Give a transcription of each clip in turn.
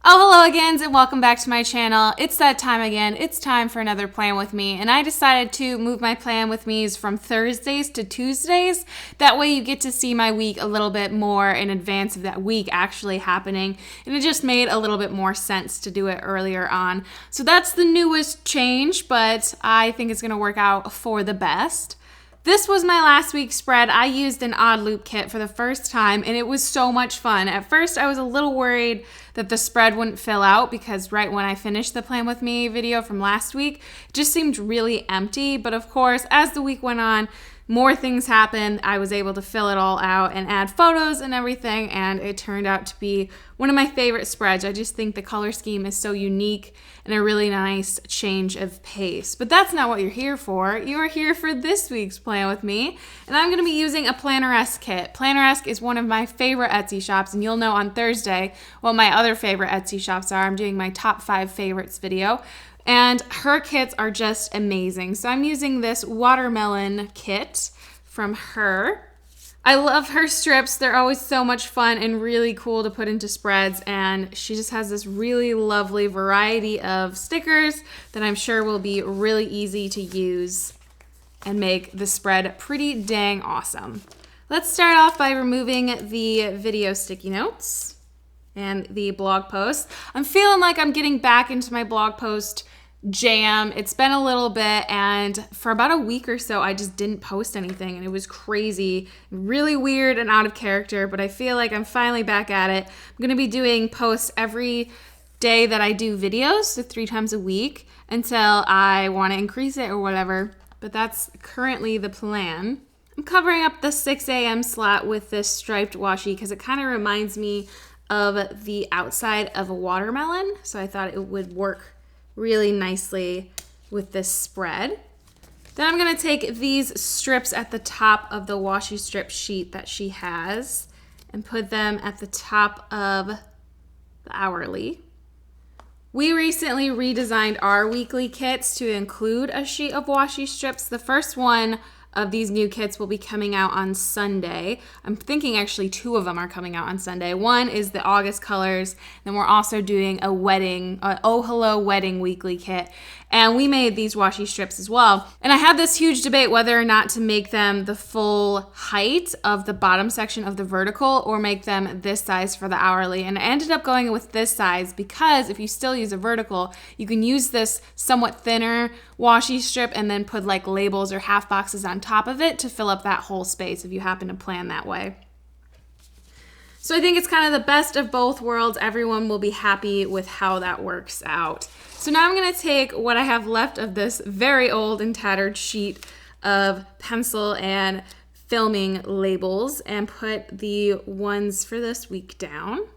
Oh, hello again, and welcome back to my channel. It's that time again. It's time for another Plan With Me, and I decided to move my Plan With Me's from Thursdays to Tuesdays. That way you get to see my week a little bit more in advance of that week actually happening, and it just made a little bit more sense to do it earlier on. So that's the newest change, but I think it's going to work out for the best. This was my last week's spread. I used an odd loop kit for the first time, and it was so much fun. At first, I was a little worried that the spread wouldn't fill out because right when I finished the Plan With Me video from last week, it just seemed really empty. But of course, as the week went on, more things happened. I was able to fill it all out and add photos and everything, and it turned out to be one of my favorite spreads. I just think the color scheme is so unique and a really nice change of pace. But that's not what you're here for. You are here for this week's Plan With Me, and I'm going to be using a Planneresque kit. Planneresque is one of my favorite Etsy shops, and you'll know on Thursday what my other favorite Etsy shops are. I'm doing my top 5 favorites video. And her kits are just amazing. So I'm using this watermelon kit from her. I love her strips. They're always so much fun and really cool to put into spreads. And she just has this really lovely variety of stickers that I'm sure will be really easy to use and make the spread pretty dang awesome. Let's start off by removing the video sticky notes and the blog post. I'm feeling like I'm getting back into my blog post jam. It's been a little bit, and for about a week or so I just didn't post anything, and it was crazy, really weird and out of character, but I feel like I'm finally back at it. I'm going to be doing posts every day that I do videos, so 3 times a week, until I want to increase it or whatever, but that's currently the plan. I'm covering up the 6 a.m. slot with this striped washi because it kind of reminds me of the outside of a watermelon, so I thought it would work really nicely with this spread. Then I'm going to take these strips at the top of the washi strip sheet that she has and put them at the top of the hourly. We recently redesigned our weekly kits to include a sheet of washi strips. The first one of these new kits will be coming out on Sunday. I'm thinking actually 2 of them are coming out on Sunday. One is the August colors, then we're also doing a wedding, Oh Hello Wedding weekly kit. And we made these washi strips as well. And I had this huge debate whether or not to make them the full height of the bottom section of the vertical or make them this size for the hourly. And I ended up going with this size because if you still use a vertical, you can use this somewhat thinner washi strip and then put like labels or half boxes on top of it to fill up that whole space if you happen to plan that way. So I think it's kind of the best of both worlds. Everyone will be happy with how that works out. So now I'm going to take what I have left of this very old and tattered sheet of pencil and filming labels and put the ones for this week down.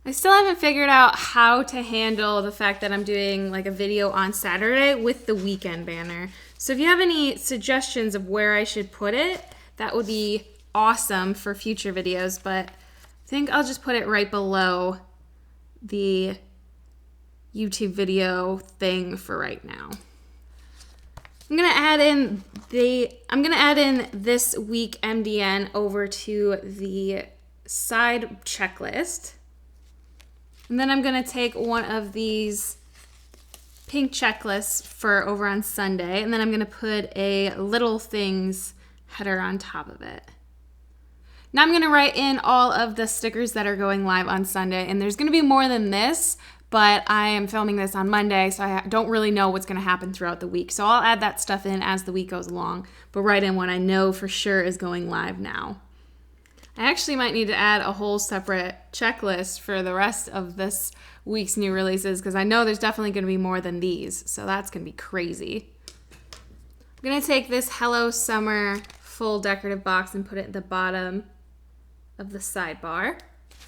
I still haven't figured out how to handle the fact that I'm doing like a video on Saturday with the weekend banner. So if you have any suggestions of where I should put it, that would be awesome for future videos, but I think I'll just put it right below the YouTube video thing for right now. I'm gonna add in this week MDN over to the side checklist. And then I'm gonna take one of these pink checklists for over on Sunday, and then I'm gonna put a little things header on top of it. Now I'm gonna write in all of the stickers that are going live on Sunday, and there's gonna be more than this, but I am filming this on Monday, so I don't really know what's gonna happen throughout the week. So I'll add that stuff in as the week goes along, but write in what I know for sure is going live now. I actually might need to add a whole separate checklist for the rest of this week's new releases because I know there's definitely gonna be more than these, so that's gonna be crazy. I'm gonna take this Hello Summer full decorative box and put it at the bottom of the sidebar.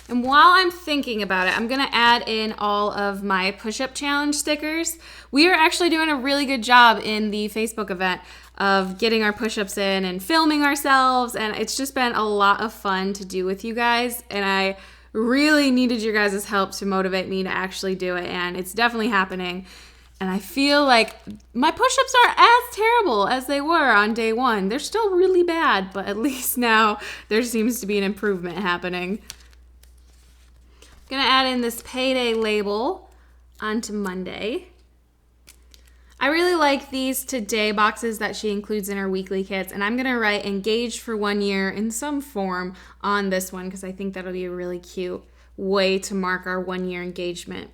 And while I'm thinking about it, I'm gonna add in all of my push-up challenge stickers. We are actually doing a really good job in the Facebook event of getting our push-ups in and filming ourselves, and it's just been a lot of fun to do with you guys, and I really needed your guys' help to motivate me to actually do it, and it's definitely happening. And I feel like my push-ups aren't as terrible as they were on day 1. They're still really bad, but at least now there seems to be an improvement happening. Gonna add in this payday label onto Monday. I really like these today boxes that she includes in her weekly kits, and I'm gonna write engaged for 1 year in some form on this one because I think that'll be a really cute way to mark our 1 year engagement.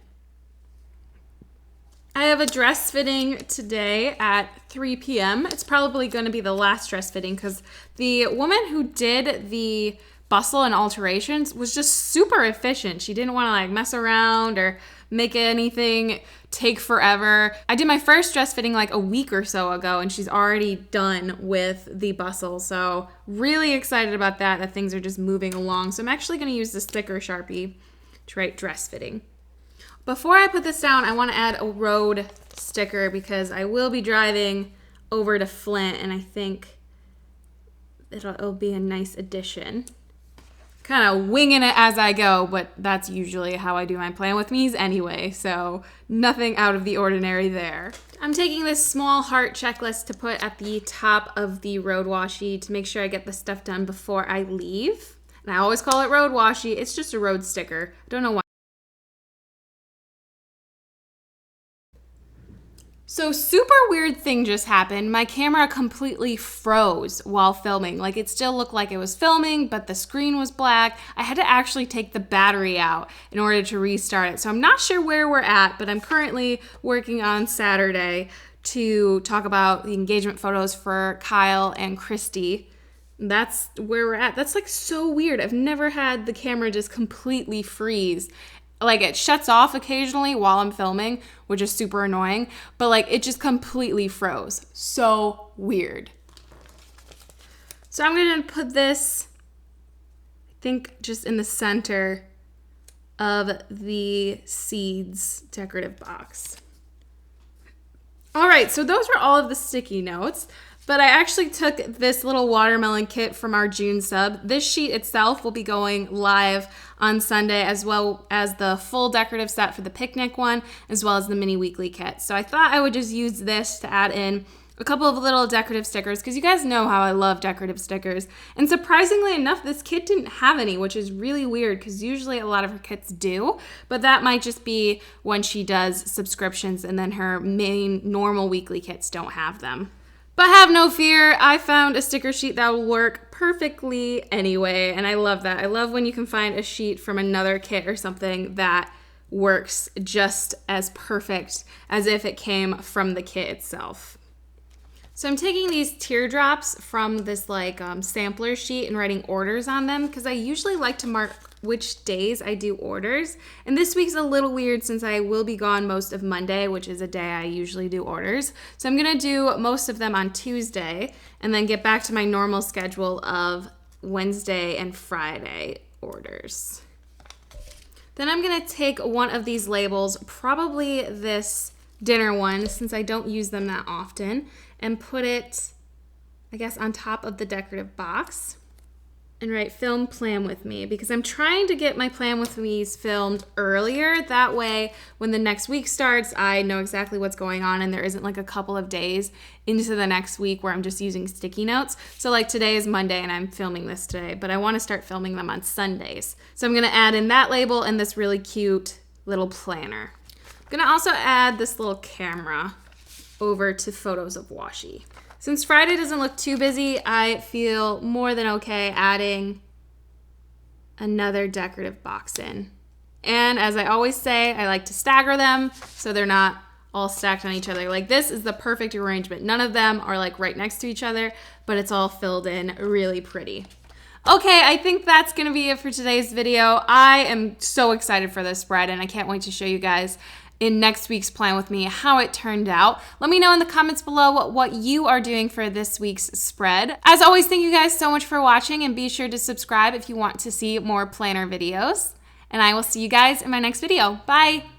I have a dress fitting today at 3 p.m. It's probably gonna be the last dress fitting because the woman who did the bustle and alterations was just super efficient. She didn't wanna like mess around or make anything take forever. I did my first dress fitting like a week or so ago and she's already done with the bustle. So really excited about that things are just moving along. So I'm actually gonna use this thicker Sharpie to write dress fitting. Before I put this down, I wanna add a road sticker because I will be driving over to Flint and I think it'll be a nice addition. Kind of winging it as I go, but that's usually how I do my plan with me's anyway, so nothing out of the ordinary there. I'm taking this small heart checklist to put at the top of the road washi to make sure I get the stuff done before I leave. And I always call it road washi. It's just a road sticker. I don't know why. So super weird thing just happened. My camera completely froze while filming. Like it still looked like it was filming, but the screen was black. I had to actually take the battery out in order to restart it. So I'm not sure where we're at, but I'm currently working on Saturday to talk about the engagement photos for Kyle and Christy. That's where we're at. That's like so weird. I've never had the camera just completely freeze. Like it shuts off occasionally while I'm filming, which is super annoying, but like it just completely froze. So weird. So I'm gonna put this, I think just in the center of the seeds decorative box. All right, so those were all of the sticky notes. But I actually took this little watermelon kit from our June sub. This sheet itself will be going live on Sunday, as well as the full decorative set for the picnic one, as well as the mini weekly kit. So I thought I would just use this to add in a couple of little decorative stickers, because you guys know how I love decorative stickers. And surprisingly enough, this kit didn't have any, which is really weird, because usually a lot of her kits do. But that might just be when she does subscriptions, and then her main normal weekly kits don't have them. But have no fear, I found a sticker sheet that will work perfectly anyway, and I love that. I love when you can find a sheet from another kit or something that works just as perfect as if it came from the kit itself. So I'm taking these teardrops from this like sampler sheet and writing orders on them because I usually like to mark which days I do orders. And this week's a little weird since I will be gone most of Monday, which is a day I usually do orders. So I'm gonna do most of them on Tuesday and then get back to my normal schedule of Wednesday and Friday orders. Then I'm gonna take one of these labels, probably this dinner one since I don't use them that often, and put it, I guess, on top of the decorative box and write film plan with me because I'm trying to get my plan with me's filmed earlier. That way, when the next week starts, I know exactly what's going on and there isn't like a couple of days into the next week where I'm just using sticky notes. So like today is Monday and I'm filming this today, but I want to start filming them on Sundays. So I'm gonna add in that label and this really cute little planner. I'm gonna also add this little camera over to photos of washi. Since Friday doesn't look too busy, I feel more than okay adding another decorative box in. And as I always say, I like to stagger them so they're not all stacked on each other. Like this is the perfect arrangement. None of them are like right next to each other, but it's all filled in really pretty. Okay, I think that's gonna be it for today's video. I am so excited for this spread and I can't wait to show you guys in next week's plan with me how it turned out. Let me know in the comments below what you are doing for this week's spread. As always, thank you guys so much for watching and be sure to subscribe if you want to see more planner videos. And I will see you guys in my next video. Bye!